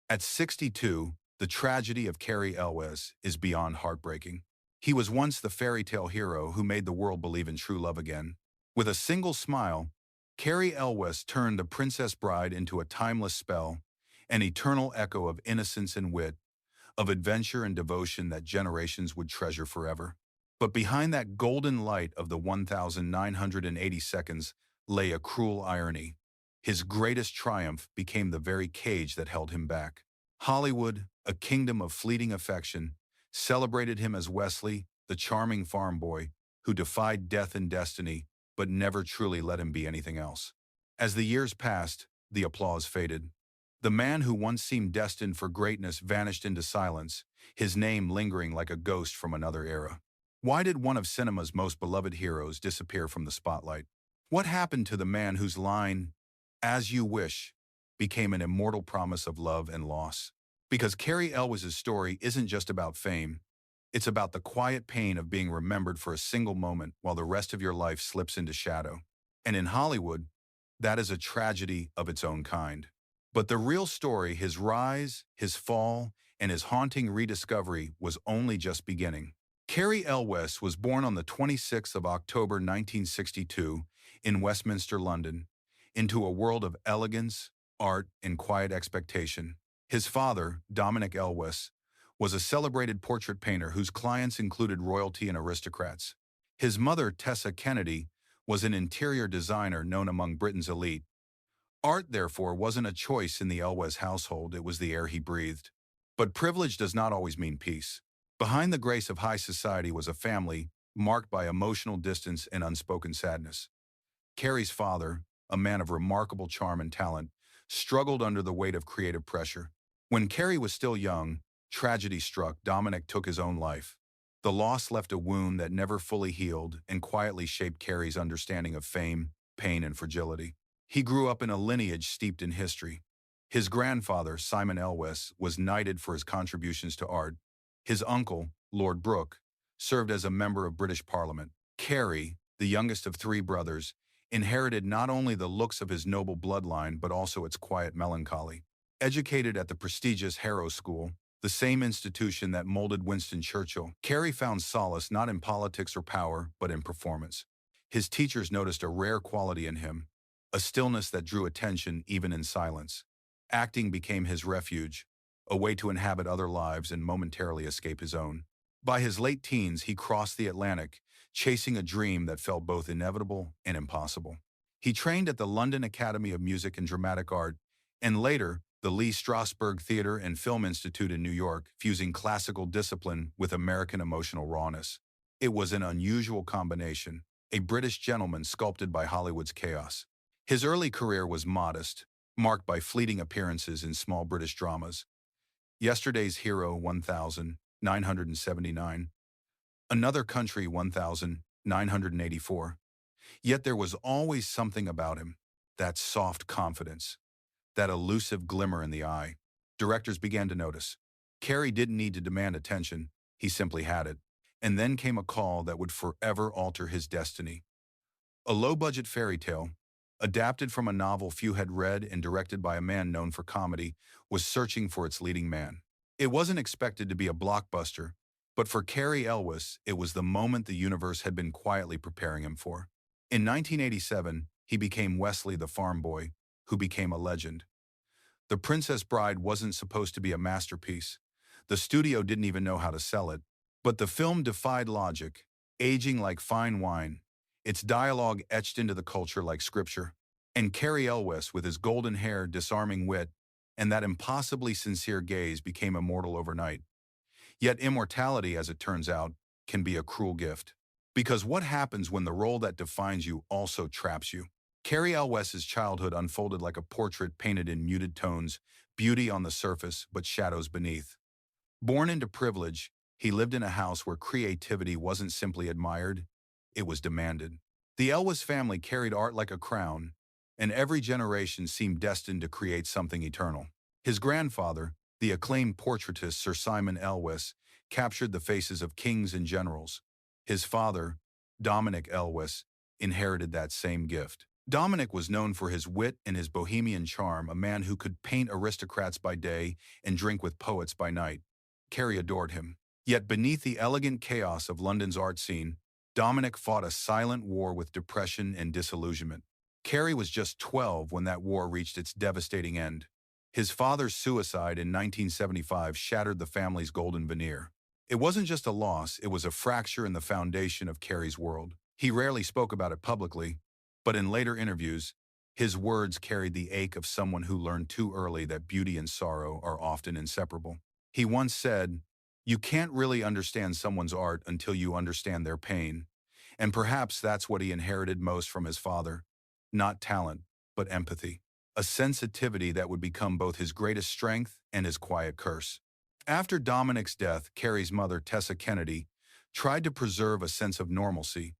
At 62, the tragedy of Cary Elwes is beyond heartbreaking. He was once the fairy tale hero who made the world believe in true love again. With a single smile, Cary Elwes turned The Princess Bride into a timeless spell, an eternal echo of innocence and wit, of adventure and devotion that generations would treasure forever. But behind that golden light of the 1,980 seconds lay a cruel irony. His greatest triumph became the very cage that held him back. Hollywood, a kingdom of fleeting affection, celebrated him as Wesley, the charming farm boy, who defied death and destiny, but never truly let him be anything else. As the years passed, the applause faded. The man who once seemed destined for greatness vanished into silence, his name lingering like a ghost from another era. Why did one of cinema's most beloved heroes disappear from the spotlight? What happened to the man whose line, "As you wish," became an immortal promise of love and loss? Because Cary Elwes' story isn't just about fame, it's about the quiet pain of being remembered for a single moment while the rest of your life slips into shadow. And in Hollywood, that is a tragedy of its own kind. But the real story, his rise, his fall, and his haunting rediscovery was only just beginning. Cary Elwes was born on the 26th of October 1962 in Westminster, London, into a world of elegance, art, and quiet expectation. His father, Dominic Elwes, was a celebrated portrait painter whose clients included royalty and aristocrats. His mother, Tessa Kennedy, was an interior designer known among Britain's elite. Art, therefore, wasn't a choice in the Elwes household, it was the air he breathed. But privilege does not always mean peace. Behind the grace of high society was a family marked by emotional distance and unspoken sadness. Cary's father, a man of remarkable charm and talent, struggled under the weight of creative pressure. When Cary was still young, tragedy struck. Dominic took his own life. The loss left a wound that never fully healed and quietly shaped Cary's understanding of fame, pain, and fragility. He grew up in a lineage steeped in history. His grandfather, Simon Elwes, was knighted for his contributions to art. His uncle, Lord Brooke, served as a member of British Parliament. Cary, the youngest of three brothers, inherited not only the looks of his noble bloodline but also its quiet melancholy. Educated at the prestigious Harrow School, the same institution that molded Winston Churchill, Cary found solace not in politics or power, but in performance. His teachers noticed a rare quality in him, a stillness that drew attention even in silence. Acting became his refuge, a way to inhabit other lives and momentarily escape his own. By his late teens, he crossed the Atlantic, chasing a dream that felt both inevitable and impossible. He trained at the London Academy of Music and Dramatic Art, and later, the Lee Strasberg Theatre and Film Institute in New York, fusing classical discipline with American emotional rawness. It was an unusual combination, a British gentleman sculpted by Hollywood's chaos. His early career was modest, marked by fleeting appearances in small British dramas. Yesterday's Hero 1979, Another Country 1984. Yet there was always something about him, that soft confidence, that elusive glimmer in the eye. Directors began to notice. Cary didn't need to demand attention, he simply had it. And then came a call that would forever alter his destiny. A low-budget fairy tale, adapted from a novel few had read and directed by a man known for comedy, was searching for its leading man. It wasn't expected to be a blockbuster, but for Cary Elwes, it was the moment the universe had been quietly preparing him for. In 1987, he became Wesley the farm boy, who became a legend. The Princess Bride wasn't supposed to be a masterpiece. The studio didn't even know how to sell it. But the film defied logic, aging like fine wine, its dialogue etched into the culture like scripture. And Cary Elwes, with his golden hair, disarming wit, and that impossibly sincere gaze, became immortal overnight. Yet immortality, as it turns out, can be a cruel gift. Because what happens when the role that defines you also traps you? Cary Elwes' childhood unfolded like a portrait painted in muted tones, beauty on the surface but shadows beneath. Born into privilege, he lived in a house where creativity wasn't simply admired, it was demanded. The Elwes family carried art like a crown, and every generation seemed destined to create something eternal. His grandfather, the acclaimed portraitist Sir Simon Elwes, captured the faces of kings and generals. His father, Dominic Elwes, inherited that same gift. Dominic was known for his wit and his bohemian charm, a man who could paint aristocrats by day and drink with poets by night. Cary adored him. Yet beneath the elegant chaos of London's art scene, Dominic fought a silent war with depression and disillusionment. Cary was just 12 when that war reached its devastating end. His father's suicide in 1975 shattered the family's golden veneer. It wasn't just a loss, it was a fracture in the foundation of Cary's world. He rarely spoke about it publicly, but in later interviews, his words carried the ache of someone who learned too early that beauty and sorrow are often inseparable. He once said, "You can't really understand someone's art until you understand their pain." And perhaps that's what he inherited most from his father. Not talent, but empathy. A sensitivity that would become both his greatest strength and his quiet curse. After Dominic's death, Cary's mother, Tessa Kennedy, tried to preserve a sense of normalcy,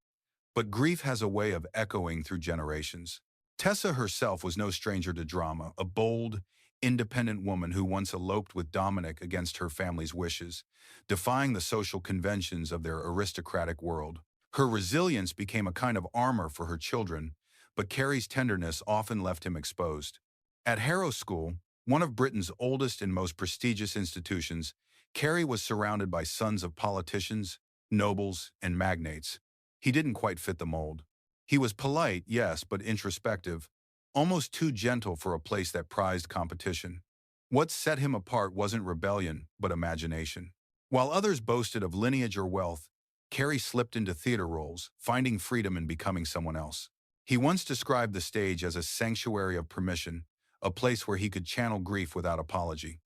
but grief has a way of echoing through generations. Tessa herself was no stranger to drama, a bold, independent woman who once eloped with Dominic against her family's wishes, defying the social conventions of their aristocratic world. Her resilience became a kind of armor for her children, but Cary's tenderness often left him exposed. At Harrow School, one of Britain's oldest and most prestigious institutions, Cary was surrounded by sons of politicians, nobles, and magnates. He didn't quite fit the mold. He was polite, yes, but introspective, almost too gentle for a place that prized competition. What set him apart wasn't rebellion, but imagination. While others boasted of lineage or wealth, Cary slipped into theater roles, finding freedom in becoming someone else. He once described the stage as a sanctuary of permission, a place where he could channel grief without apology.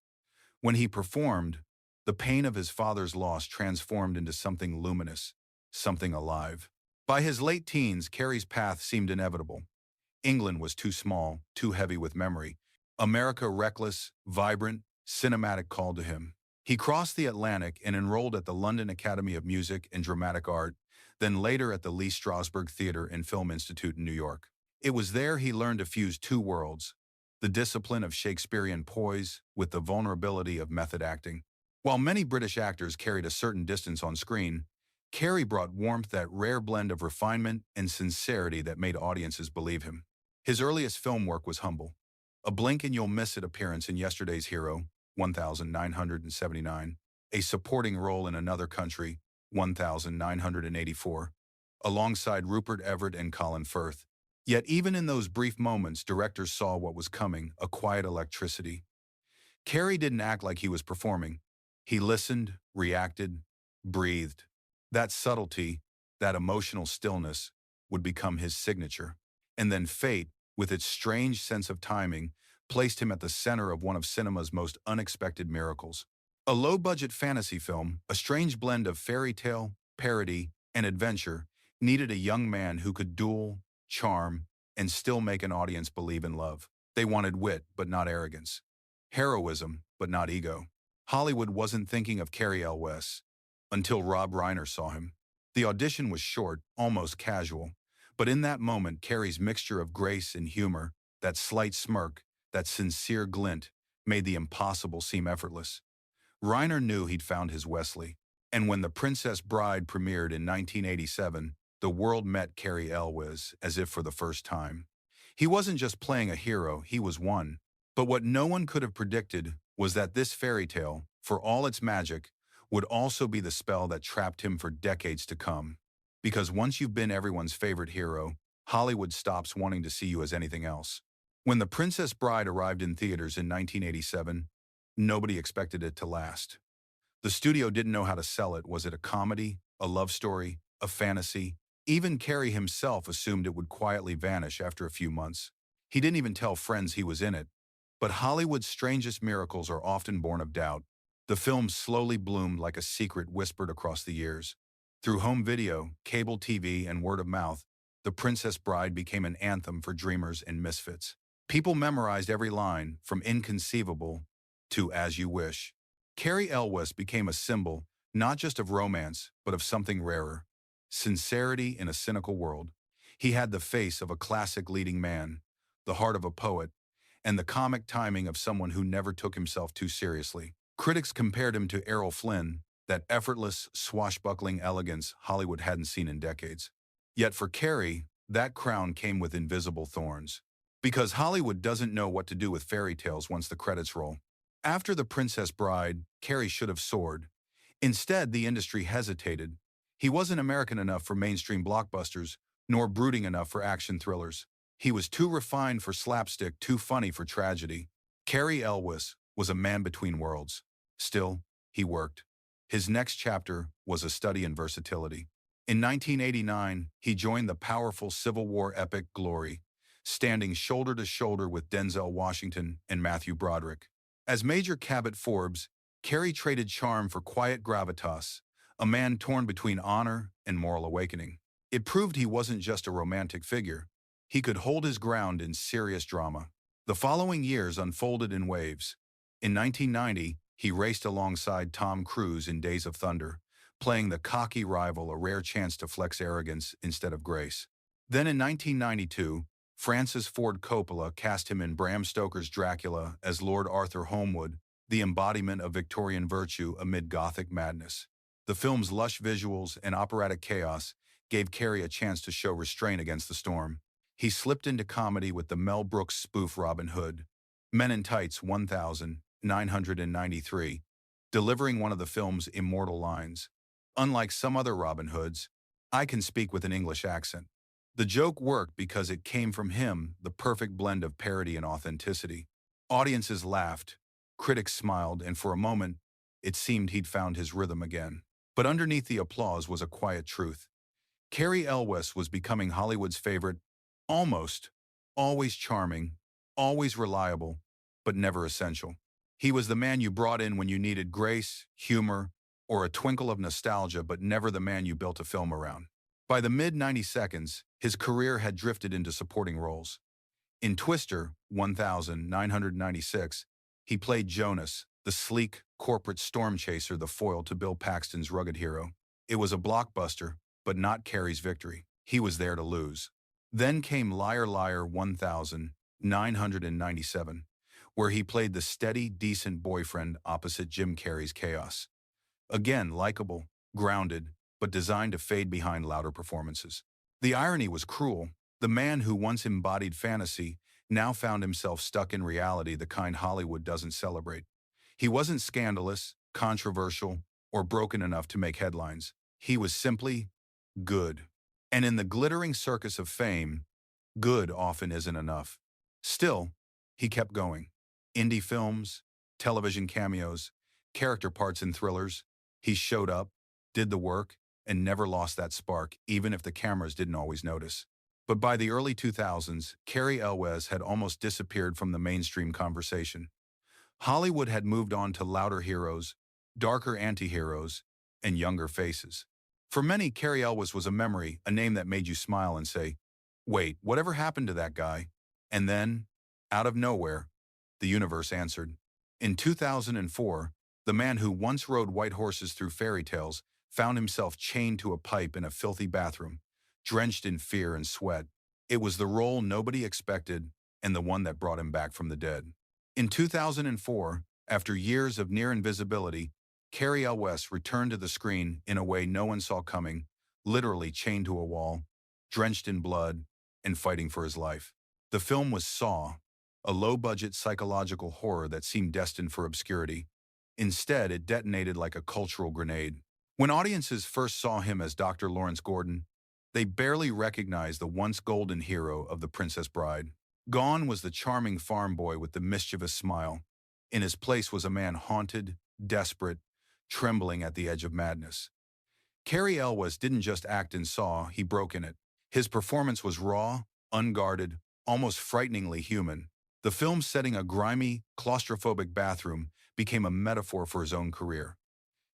When he performed, the pain of his father's loss transformed into something luminous, something alive. By his late teens, Cary's path seemed inevitable. England was too small, too heavy with memory. America reckless, vibrant, cinematic called to him. He crossed the Atlantic and enrolled at the London Academy of Music and Dramatic Art, then later at the Lee Strasberg Theatre and Film Institute in New York. It was there he learned to fuse two worlds, the discipline of Shakespearean poise with the vulnerability of method acting. While many British actors carried a certain distance on screen, Cary brought warmth, that rare blend of refinement and sincerity that made audiences believe him. His earliest film work was humble. A blink and you'll miss it appearance in Yesterday's Hero, 1979, a supporting role in Another Country, 1984, alongside Rupert Everett and Colin Firth. Yet even in those brief moments, directors saw what was coming, a quiet electricity. Cary didn't act like he was performing. He listened, reacted, breathed. That subtlety, that emotional stillness, would become his signature. And then fate, with its strange sense of timing, placed him at the center of one of cinema's most unexpected miracles. A low-budget fantasy film, a strange blend of fairy tale, parody, and adventure, needed a young man who could duel, charm, and still make an audience believe in love. They wanted wit, but not arrogance. Heroism, but not ego. Hollywood wasn't thinking of Cary Elwes until Rob Reiner saw him. The audition was short, almost casual, but in that moment, Cary's mixture of grace and humor, that slight smirk, that sincere glint, made the impossible seem effortless. Reiner knew he'd found his Wesley, and when The Princess Bride premiered in 1987, the world met Cary Elwes as if for the first time. He wasn't just playing a hero, he was one. But what no one could have predicted was that this fairy tale, for all its magic, would also be the spell that trapped him for decades to come. Because once you've been everyone's favorite hero, Hollywood stops wanting to see you as anything else. When The Princess Bride arrived in theaters in 1987, nobody expected it to last. The studio didn't know how to sell it. Was it a comedy, a love story, a fantasy? Even Cary himself assumed it would quietly vanish after a few months. He didn't even tell friends he was in it. But Hollywood's strangest miracles are often born of doubt. The film slowly bloomed like a secret whispered across the years. Through home video, cable TV, and word of mouth, The Princess Bride became an anthem for dreamers and misfits. People memorized every line, from inconceivable to as you wish. Cary Elwes became a symbol, not just of romance, but of something rarer. Sincerity in a cynical world. He had the face of a classic leading man, the heart of a poet, and the comic timing of someone who never took himself too seriously. Critics compared him to Errol Flynn, that effortless, swashbuckling elegance Hollywood hadn't seen in decades. Yet for Cary, that crown came with invisible thorns. Because Hollywood doesn't know what to do with fairy tales once the credits roll. After The Princess Bride, Cary should have soared. Instead, the industry hesitated. He wasn't American enough for mainstream blockbusters, nor brooding enough for action thrillers. He was too refined for slapstick, too funny for tragedy. Cary Elwes was a man between worlds. Still, he worked. His next chapter was a study in versatility. In 1989, he joined the powerful Civil War epic Glory, standing shoulder to shoulder with Denzel Washington and Matthew Broderick. As Major Cabot Forbes, Cary traded charm for quiet gravitas, a man torn between honor and moral awakening. It proved he wasn't just a romantic figure. He could hold his ground in serious drama. The following years unfolded in waves. In 1990, he raced alongside Tom Cruise in Days of Thunder, playing the cocky rival, a rare chance to flex arrogance instead of grace. Then in 1992, Francis Ford Coppola cast him in Bram Stoker's Dracula as Lord Arthur Holmwood, the embodiment of Victorian virtue amid Gothic madness. The film's lush visuals and operatic chaos gave Cary a chance to show restraint against the storm. He slipped into comedy with the Mel Brooks spoof Robin Hood, Men in Tights 1993, delivering one of the film's immortal lines. Unlike some other Robin Hoods, I can speak with an English accent. The joke worked because it came from him, the perfect blend of parody and authenticity. Audiences laughed, critics smiled, and for a moment, it seemed he'd found his rhythm again. But underneath the applause was a quiet truth. Cary Elwes was becoming Hollywood's favorite, almost, always charming, always reliable, but never essential. He was the man you brought in when you needed grace, humor, or a twinkle of nostalgia, but never the man you built a film around. By the mid-90s, his career had drifted into supporting roles. In Twister, 1996, he played Jonas, the sleek, corporate storm chaser, the foil to Bill Paxton's rugged hero. It was a blockbuster, but not Cary's victory. He was there to lose. Then came Liar Liar 1997, where he played the steady, decent boyfriend opposite Jim Carrey's chaos. Again, likable, grounded, but designed to fade behind louder performances. The irony was cruel. The man who once embodied fantasy now found himself stuck in reality, the kind Hollywood doesn't celebrate. He wasn't scandalous, controversial, or broken enough to make headlines. He was simply good. And in the glittering circus of fame, good often isn't enough. Still, he kept going. Indie films, television cameos, character parts in thrillers. He showed up, did the work, and never lost that spark, even if the cameras didn't always notice. But by the early 2000s, Cary Elwes had almost disappeared from the mainstream conversation. Hollywood had moved on to louder heroes, darker anti-heroes, and younger faces. For many, Cary Elwes was a memory, a name that made you smile and say, "Wait, whatever happened to that guy?" And then, out of nowhere, the universe answered. In 2004, the man who once rode white horses through fairy tales found himself chained to a pipe in a filthy bathroom, drenched in fear and sweat. It was the role nobody expected and the one that brought him back from the dead. In 2004, after years of near invisibility, Cary Elwes returned to the screen in a way no one saw coming, literally chained to a wall, drenched in blood, and fighting for his life. The film was Saw, a low-budget psychological horror that seemed destined for obscurity. Instead, it detonated like a cultural grenade. When audiences first saw him as Dr. Lawrence Gordon, they barely recognized the once golden hero of The Princess Bride. Gone was the charming farm boy with the mischievous smile. In his place was a man haunted, desperate, trembling at the edge of madness. Cary Elwes didn't just act in Saw, he broke in it. His performance was raw, unguarded, almost frighteningly human. The film setting a grimy, claustrophobic bathroom became a metaphor for his own career.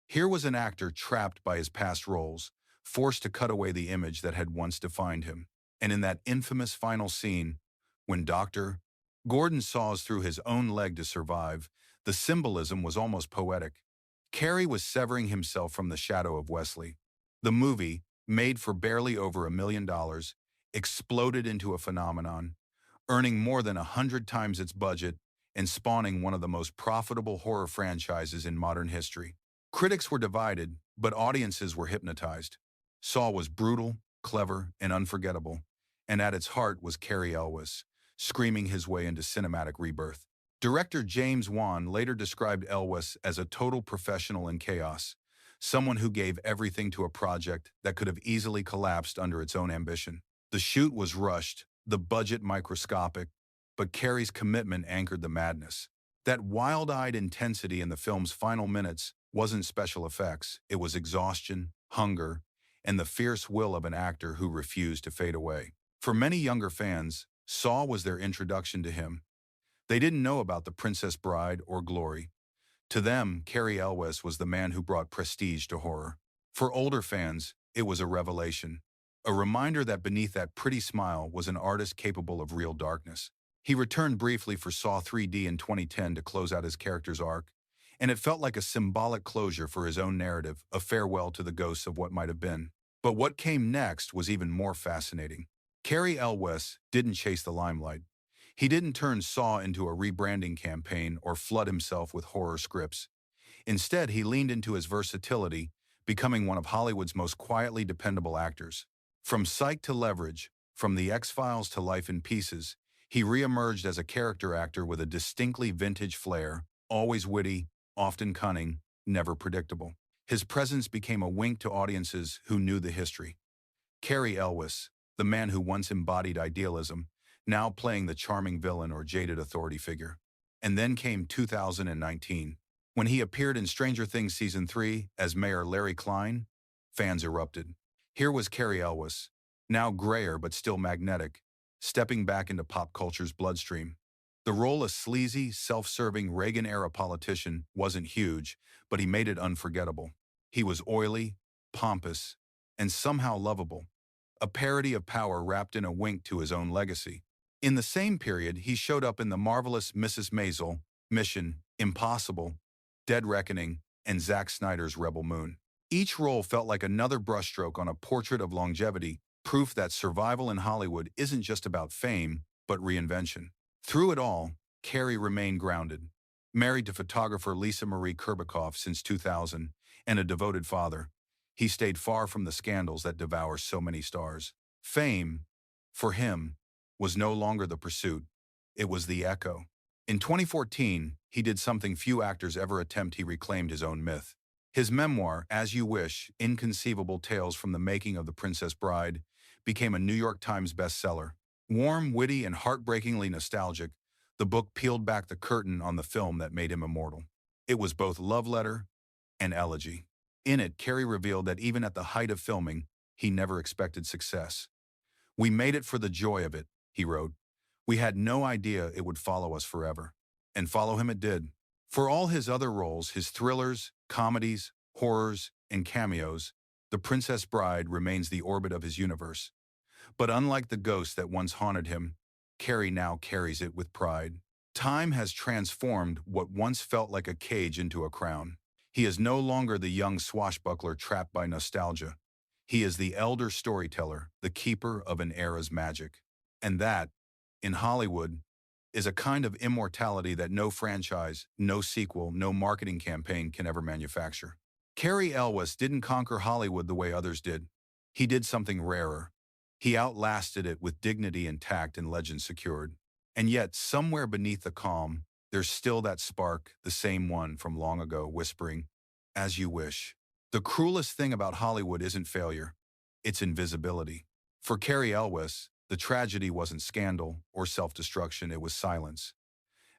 Here was an actor trapped by his past roles, forced to cut away the image that had once defined him. And in that infamous final scene, when Dr. Gordon saws through his own leg to survive, the symbolism was almost poetic. Cary was severing himself from the shadow of Wesley. The movie, made for barely over $1 million, exploded into a phenomenon, earning more than 100 times its budget and spawning one of the most profitable horror franchises in modern history. Critics were divided, but audiences were hypnotized. Saw was brutal, clever, and unforgettable, and at its heart was Cary Elwes, screaming his way into cinematic rebirth. Director James Wan later described Elwes as a total professional in chaos, someone who gave everything to a project that could have easily collapsed under its own ambition. The shoot was rushed, the budget microscopic, but Cary's commitment anchored the madness. That wild-eyed intensity in the film's final minutes wasn't special effects, it was exhaustion, hunger, and the fierce will of an actor who refused to fade away. For many younger fans, Saw was their introduction to him. They didn't know about The Princess Bride or Glory. To them, Cary Elwes was the man who brought prestige to horror. For older fans, it was a revelation, a reminder that beneath that pretty smile was an artist capable of real darkness. He returned briefly for Saw 3D in 2010 to close out his character's arc, and it felt like a symbolic closure for his own narrative, a farewell to the ghosts of what might have been. But what came next was even more fascinating. Cary Elwes didn't chase the limelight. He didn't turn Saw into a rebranding campaign or flood himself with horror scripts. Instead, he leaned into his versatility, becoming one of Hollywood's most quietly dependable actors. From Psych to Leverage, from The X-Files to Life in Pieces, he re-emerged as a character actor with a distinctly vintage flair, always witty, often cunning, never predictable. His presence became a wink to audiences who knew the history. Cary Elwes, the man who once embodied idealism, now playing the charming villain or jaded authority figure. And then came 2019. When he appeared in Stranger Things Season 3 as Mayor Larry Klein, fans erupted. Here was Cary Elwes, now grayer but still magnetic, stepping back into pop culture's bloodstream. The role as sleazy, self-serving Reagan-era politician wasn't huge, but he made it unforgettable. He was oily, pompous, and somehow lovable, a parody of power wrapped in a wink to his own legacy. In the same period, he showed up in The Marvelous Mrs. Maisel, Mission, Impossible, Dead Reckoning, and Zack Snyder's Rebel Moon. Each role felt like another brushstroke on a portrait of longevity, proof that survival in Hollywood isn't just about fame, but reinvention. Through it all, Cary remained grounded. Married to photographer Lisa Marie Kurbikoff since 2000 and a devoted father, he stayed far from the scandals that devour so many stars. Fame, for him, was no longer the pursuit, it was the echo. In 2014, he did something few actors ever attempt. He reclaimed his own myth. His memoir, As You Wish, Inconceivable Tales from the Making of the Princess Bride, became a New York Times bestseller. Warm, witty, and heartbreakingly nostalgic, the book peeled back the curtain on the film that made him immortal. It was both love letter and elegy. In it, Cary revealed that even at the height of filming, he never expected success. "We made it for the joy of it," he wrote. "We had no idea it would follow us forever." And follow him it did. For all his other roles, his thrillers, comedies, horrors, and cameos, The Princess Bride remains the orbit of his universe. But unlike the ghost that once haunted him, Cary now carries it with pride. Time has transformed what once felt like a cage into a crown. He is no longer the young swashbuckler trapped by nostalgia. He is the elder storyteller, the keeper of an era's magic. And that, in Hollywood, is a kind of immortality that no franchise, no sequel, no marketing campaign can ever manufacture. Cary Elwes didn't conquer Hollywood the way others did. He did something rarer. He outlasted it with dignity and tact and legend secured. And yet, somewhere beneath the calm, there's still that spark, the same one from long ago, whispering, "As you wish." The cruelest thing about Hollywood isn't failure, it's invisibility. For Cary Elwes, the tragedy wasn't scandal or self-destruction, it was silence.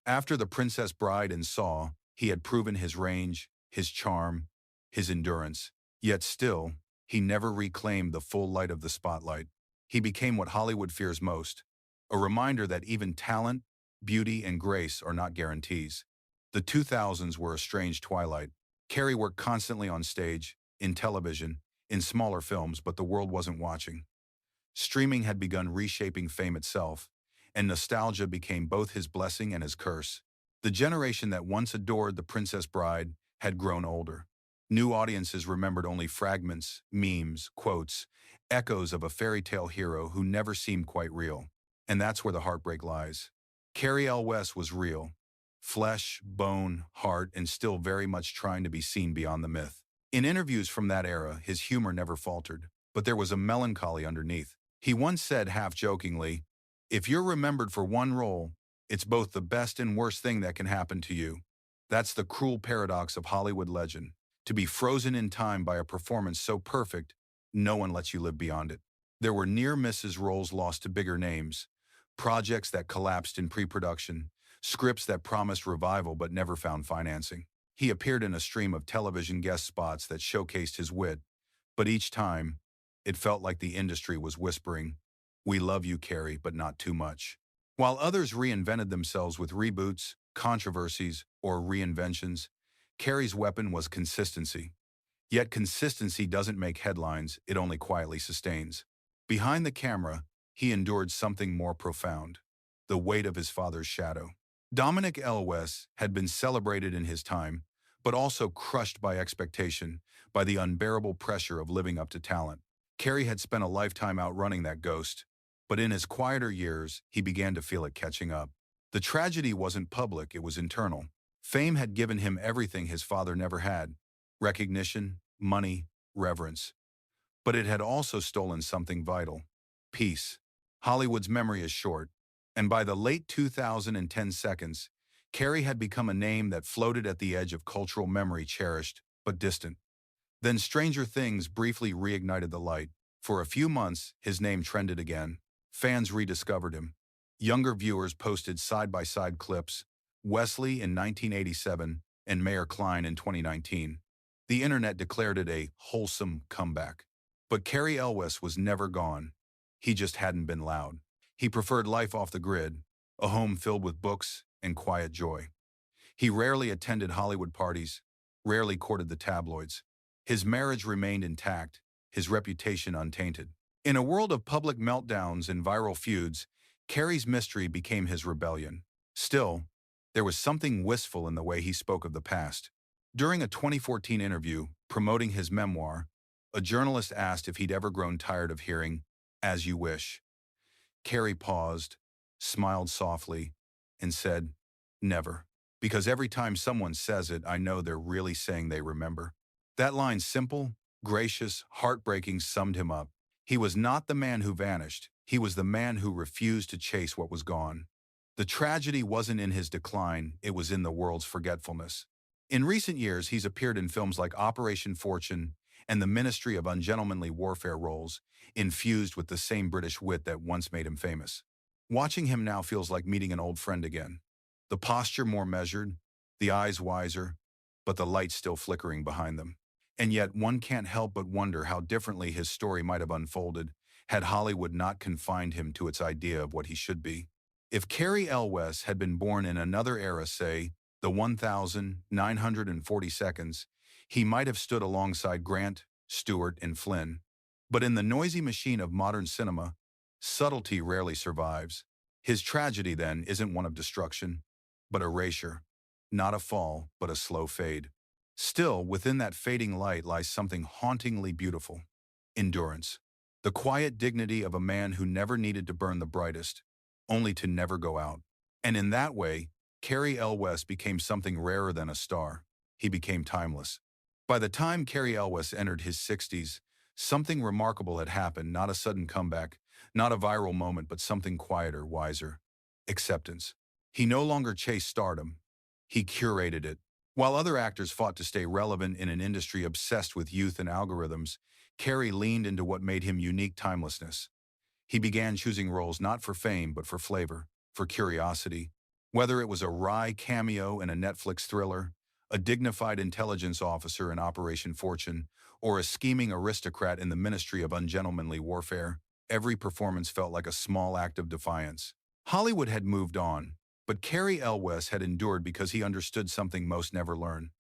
After The Princess Bride and Saw, he had proven his range, his charm, his endurance. Yet still, he never reclaimed the full light of the spotlight. He became what Hollywood fears most, a reminder that even talent, beauty, and grace are not guarantees. The 2000s were a strange twilight. Cary worked constantly on stage, in television, in smaller films, but the world wasn't watching. Streaming had begun reshaping fame itself, and nostalgia became both his blessing and his curse. The generation that once adored The Princess Bride had grown older. New audiences remembered only fragments, memes, quotes, echoes of a fairy tale hero who never seemed quite real. And that's where the heartbreak lies. Cary Elwes was real. Flesh, bone, heart, and still very much trying to be seen beyond the myth. In interviews from that era, his humor never faltered, but there was a melancholy underneath. He once said half-jokingly, "If you're remembered for one role, it's both the best and worst thing that can happen to you." That's the cruel paradox of Hollywood legend, to be frozen in time by a performance so perfect, no one lets you live beyond it. There were near misses, roles lost to bigger names, projects that collapsed in pre-production, scripts that promised revival but never found financing. He appeared in a stream of television guest spots that showcased his wit, but each time, it felt like the industry was whispering, "We love you, Cary, but not too much." While others reinvented themselves with reboots, controversies, or reinventions, Cary's weapon was consistency. Yet consistency doesn't make headlines, it only quietly sustains. Behind the camera, he endured something more profound: the weight of his father's shadow. Dominic Elwes had been celebrated in his time, but also crushed by expectation, by the unbearable pressure of living up to talent. Cary had spent a lifetime outrunning that ghost, but in his quieter years, he began to feel it catching up. The tragedy wasn't public, it was internal. Fame had given him everything his father never had: recognition, money, reverence. But it had also stolen something vital: peace. Hollywood's memory is short, and by the late 2010 seconds, Cary had become a name that floated at the edge of cultural memory, cherished but distant. Then Stranger Things briefly reignited the light. For a few months, his name trended again. Fans rediscovered him. Younger viewers posted side-by-side clips: Wesley in 1987 and Mayor Klein in 2019. The internet declared it a wholesome comeback. But Cary Elwes was never gone. He just hadn't been loud. He preferred life off the grid, a home filled with books and quiet joy. He rarely attended Hollywood parties, rarely courted the tabloids. His marriage remained intact, his reputation untainted. In a world of public meltdowns and viral feuds, Cary's mystery became his rebellion. Still, there was something wistful in the way he spoke of the past. During a 2014 interview promoting his memoir, a journalist asked if he'd ever grown tired of hearing, "As you wish." Cary paused, smiled softly, and said, "Never. Because every time someone says it, I know they're really saying they remember." That line, simple, gracious, heartbreaking, summed him up. He was not the man who vanished. He was the man who refused to chase what was gone. The tragedy wasn't in his decline, it was in the world's forgetfulness. In recent years, he's appeared in films like Operation Fortune and The Ministry of Ungentlemanly Warfare, roles infused with the same British wit that once made him famous. Watching him now feels like meeting an old friend again. The posture more measured, the eyes wiser, but the light still flickering behind them. And yet one can't help but wonder how differently his story might have unfolded had Hollywood not confined him to its idea of what he should be. If Cary Elwes had been born in another era, say, the 1940 seconds, he might have stood alongside Grant, Stewart, and Flynn. But in the noisy machine of modern cinema, subtlety rarely survives. His tragedy, then, isn't one of destruction, but erasure. Not a fall, but a slow fade. Still, within that fading light lies something hauntingly beautiful: endurance. The quiet dignity of a man who never needed to burn the brightest, only to never go out. And in that way, Cary Elwes became something rarer than a star. He became timeless. By the time Cary Elwes entered his 60s, something remarkable had happened: not a sudden comeback, not a viral moment, but something quieter, wiser: acceptance. He no longer chased stardom. He curated it. While other actors fought to stay relevant in an industry obsessed with youth and algorithms, Cary leaned into what made him unique: timelessness. He began choosing roles not for fame, but for flavor, for curiosity. Whether it was a wry cameo in a Netflix thriller, a dignified intelligence officer in Operation Fortune, or a scheming aristocrat in the Ministry of Ungentlemanly Warfare, every performance felt like a small act of defiance. Hollywood had moved on, but Cary Elwes had endured because he understood something most never learn.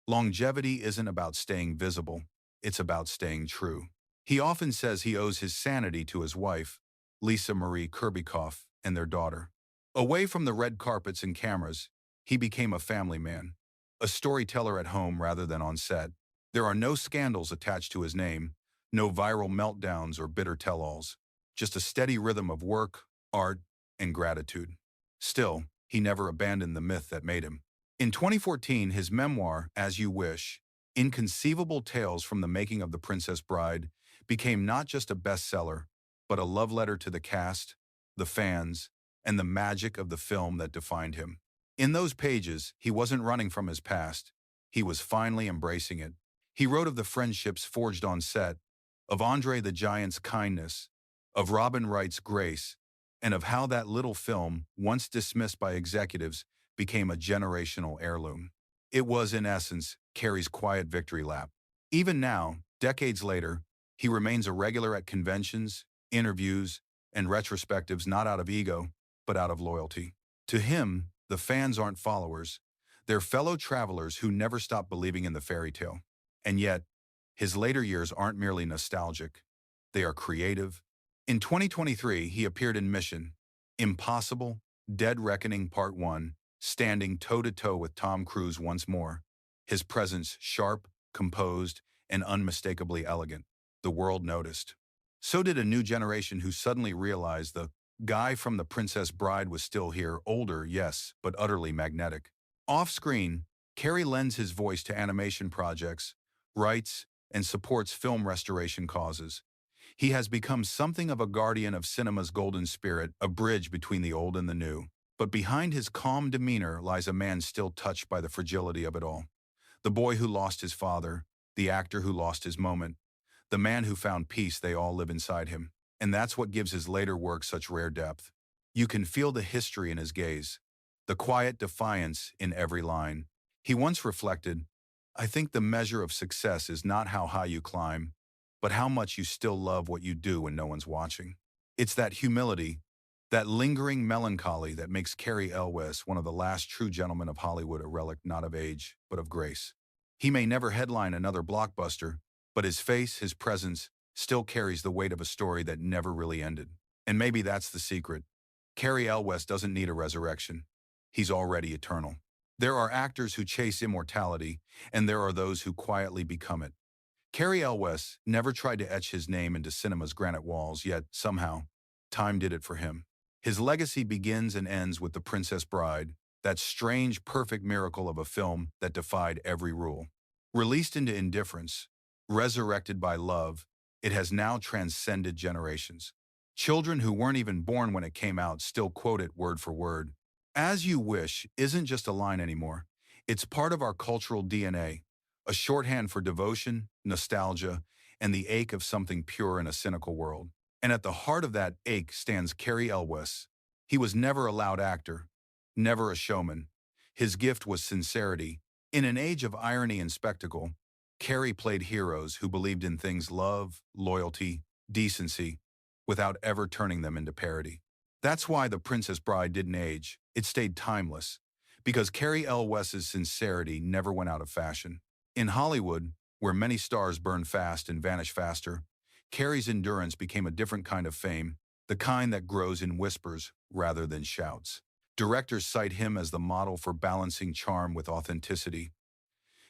Longevity isn't about staying visible, it's about staying true. He often says he owes his sanity to his wife, Lisa Marie Kurbikoff, and their daughter. Away from the red carpets and cameras, he became a family man, a storyteller at home rather than on set. There are no scandals attached to his name, no viral meltdowns or bitter tell-alls, just a steady rhythm of work, art, and gratitude. Still, he never abandoned the myth that made him. In 2014, his memoir, As You Wish, Inconceivable Tales from the Making of the Princess Bride, became not just a bestseller, but a love letter to the cast, the fans, and the magic of the film that defined him. In those pages, he wasn't running from his past. He was finally embracing it. He wrote of the friendships forged on set, of Andre the Giant's kindness, of Robin Wright's grace, and of how that little film, once dismissed by executives, became a generational heirloom. It was, in essence, Cary's quiet victory lap. Even now, decades later, he remains a regular at conventions, interviews, and retrospectives not out of ego, but out of loyalty. To him, the fans aren't followers. They're fellow travelers who never stop believing in the fairy tale. And yet, his later years aren't merely nostalgic. They are creative. In 2023, he appeared in Mission: Impossible, Dead Reckoning Part 1, standing toe-to-toe with Tom Cruise once more. His presence sharp, composed, and unmistakably elegant. The world noticed. So did a new generation who suddenly realized the guy from The Princess Bride was still here, older, yes, but utterly magnetic. Off-screen, Cary lends his voice to animation projects, writes, and supports film restoration causes. He has become something of a guardian of cinema's golden spirit, a bridge between the old and the new. But behind his calm demeanor lies a man still touched by the fragility of it all. The boy who lost his father, the actor who lost his moment, the man who found peace. They all live inside him. And that's what gives his later work such rare depth. You can feel the history in his gaze, the quiet defiance in every line. He once reflected, "I think the measure of success is not how high you climb, but how much you still love what you do when no one's watching." It's that humility, that lingering melancholy that makes Cary Elwes one of the last true gentlemen of Hollywood, a relic not of age, but of grace. He may never headline another blockbuster, but his face, his presence, still carries the weight of a story that never really ended. And maybe that's the secret. Cary Elwes doesn't need a resurrection. He's already eternal. There are actors who chase immortality, and there are those who quietly become it. Cary Elwes never tried to etch his name into cinema's granite walls, yet, somehow, time did it for him. His legacy begins and ends with The Princess Bride, that strange, perfect miracle of a film that defied every rule. Released into indifference, resurrected by love, it has now transcended generations. Children who weren't even born when it came out still quote it word for word. "As you wish" isn't just a line anymore. It's part of our cultural DNA, a shorthand for devotion, nostalgia, and the ache of something pure in a cynical world. And at the heart of that ache stands Cary Elwes. He was never a loud actor, never a showman. His gift was sincerity. In an age of irony and spectacle, Cary played heroes who believed in things: love, loyalty, decency, without ever turning them into parody. That's why The Princess Bride didn't age. It stayed timeless, because Cary Elwes' sincerity never went out of fashion. In Hollywood, where many stars burn fast and vanish faster, Cary's endurance became a different kind of fame, the kind that grows in whispers rather than shouts. Directors cite him as the model for balancing charm with authenticity.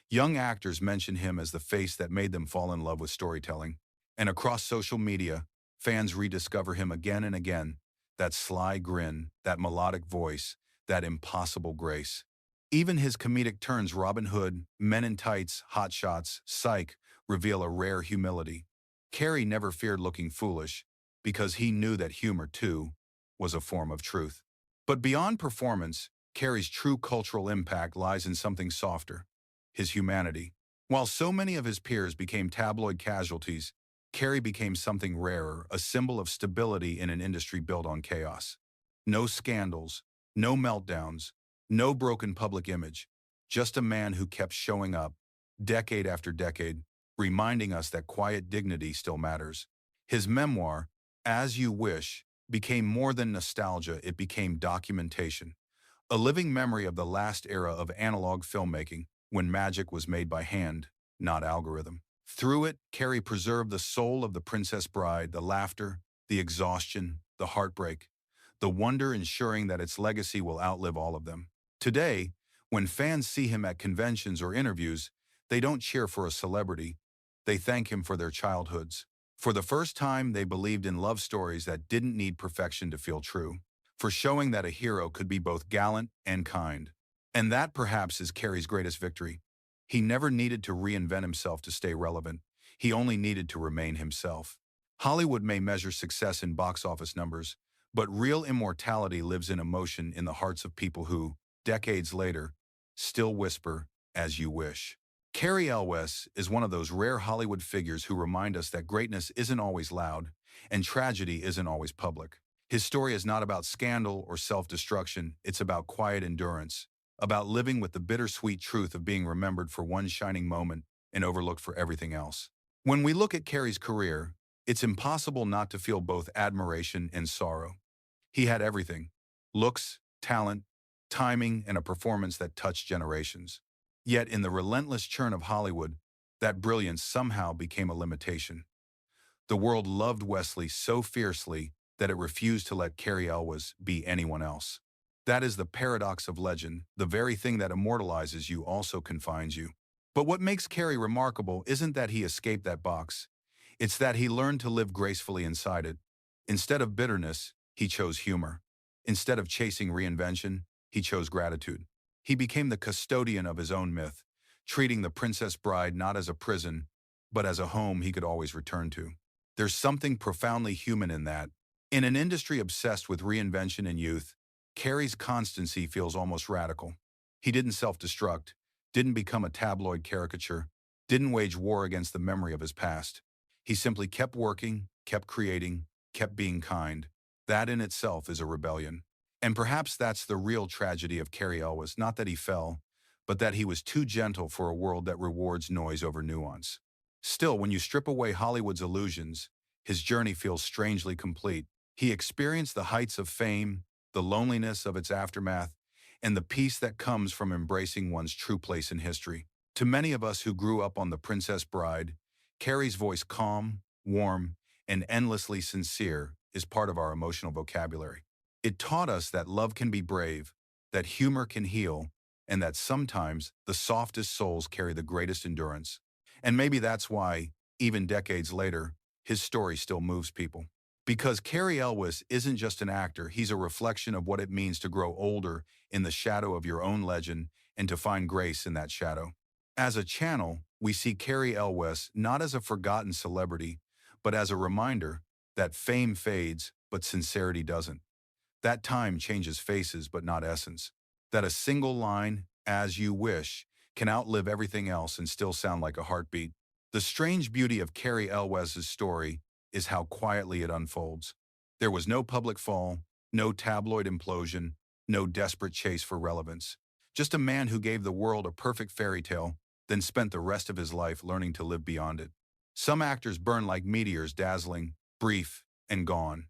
Young actors mention him as the face that made them fall in love with storytelling. And across social media, fans rediscover him again and again, that sly grin, that melodic voice, that impossible grace. Even his comedic turns, Robin Hood, Men in Tights, Hot Shots, Psych, reveal a rare humility. Cary never feared looking foolish, because he knew that humor, too, was a form of truth. But beyond performance, Cary's true cultural impact lies in something softer: his humanity. While so many of his peers became tabloid casualties, Cary became something rarer, a symbol of stability in an industry built on chaos. No scandals, no meltdowns, no broken public image, just a man who kept showing up, decade after decade, reminding us that quiet dignity still matters. His memoir, As You Wish, became more than nostalgia, it became documentation. A living memory of the last era of analog filmmaking, when magic was made by hand, not algorithm. Through it, Cary preserved the soul of The Princess Bride, the laughter, the exhaustion, the heartbreak, the wonder, ensuring that its legacy will outlive all of them. Today, when fans see him at conventions or interviews, they don't cheer for a celebrity. They thank him for their childhoods. For the first time, they believed in love stories that didn't need perfection to feel true, for showing that a hero could be both gallant and kind. And that, perhaps, is Cary's greatest victory. He never needed to reinvent himself to stay relevant. He only needed to remain himself. Hollywood may measure success in box office numbers, but real immortality lives in emotion in the hearts of people who, decades later, still whisper, as you wish. Cary Elwes is one of those rare Hollywood figures who remind us that greatness isn't always loud, and tragedy isn't always public. His story is not about scandal or self-destruction, it's about quiet endurance, about living with the bittersweet truth of being remembered for one shining moment and overlooked for everything else. When we look at Cary's career, it's impossible not to feel both admiration and sorrow. He had everything: looks, talent, timing, and a performance that touched generations. Yet in the relentless churn of Hollywood, that brilliance somehow became a limitation. The world loved Wesley so fiercely that it refused to let Cary Elwes be anyone else. That is the paradox of legend. The very thing that immortalizes you also confines you. But what makes Cary remarkable isn't that he escaped that box. It's that he learned to live gracefully inside it. Instead of bitterness, he chose humor. Instead of chasing reinvention, he chose gratitude. He became the custodian of his own myth, treating the Princess Bride not as a prison, but as a home he could always return to. There's something profoundly human in that. In an industry obsessed with reinvention and youth, Cary's constancy feels almost radical. He didn't self-destruct, didn't become a tabloid caricature, didn't wage war against the memory of his past. He simply kept working, kept creating, kept being kind. That in itself is a rebellion. And perhaps that's the real tragedy of Cary Elwes, not that he fell, but that he was too gentle for a world that rewards noise over nuance. Still, when you strip away Hollywood's illusions, his journey feels strangely complete. He experienced the heights of fame, the loneliness of its aftermath, and the peace that comes from embracing one's true place in history. To many of us who grew up on The Princess Bride, Cary's voice, calm, warm, and endlessly sincere, is part of our emotional vocabulary. It taught us that love can be brave, that humor can heal, and that sometimes the softest souls carry the greatest endurance. And maybe that's why, even decades later, his story still moves people. Because Cary Elwes isn't just an actor, he's a reflection of what it means to grow older in the shadow of your own legend and to find grace in that shadow. As a channel, we see Cary Elwes not as a forgotten celebrity, but as a reminder that fame fades, but sincerity doesn't. That time changes faces, but not essence. That a single line, as you wish, can outlive everything else and still sound like a heartbeat. The strange beauty of Cary Elwes' story is how quietly it unfolds. There was no public fall, no tabloid implosion, no desperate chase for relevance. Just a man who gave the world a perfect fairy tale, then spent the rest of his life learning to live beyond it. Some actors burn like meteors, dazzling, brief, and gone.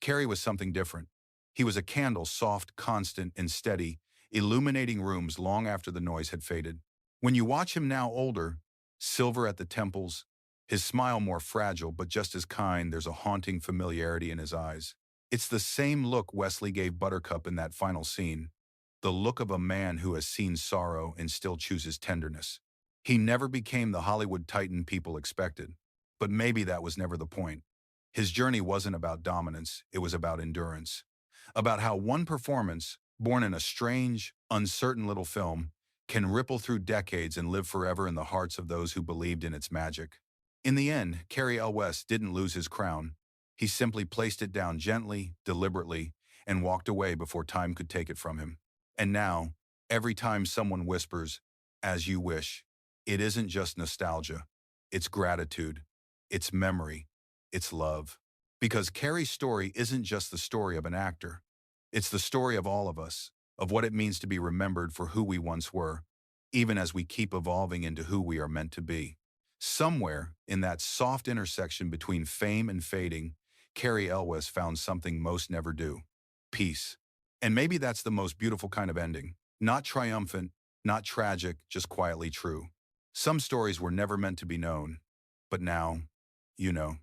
Cary was something different. He was a candle, soft, constant, and steady, illuminating rooms long after the noise had faded. When you watch him now older, silver at the temples, his smile more fragile but just as kind, there's a haunting familiarity in his eyes. It's the same look Wesley gave Buttercup in that final scene, the look of a man who has seen sorrow and still chooses tenderness. He never became the Hollywood titan people expected, but maybe that was never the point. His journey wasn't about dominance, it was about endurance. About how one performance, born in a strange, uncertain little film, can ripple through decades and live forever in the hearts of those who believed in its magic. In the end, Cary Elwes didn't lose his crown. He simply placed it down gently, deliberately, and walked away before time could take it from him. And now, every time someone whispers, "as you wish," it isn't just nostalgia. It's gratitude. It's memory. It's love. Because Cary's story isn't just the story of an actor. It's the story of all of us, of what it means to be remembered for who we once were, even as we keep evolving into who we are meant to be. Somewhere in that soft intersection between fame and fading, Cary Elwes found something most never do: peace. And maybe that's the most beautiful kind of ending. Not triumphant, not tragic, just quietly true. Some stories were never meant to be known, but now, you know.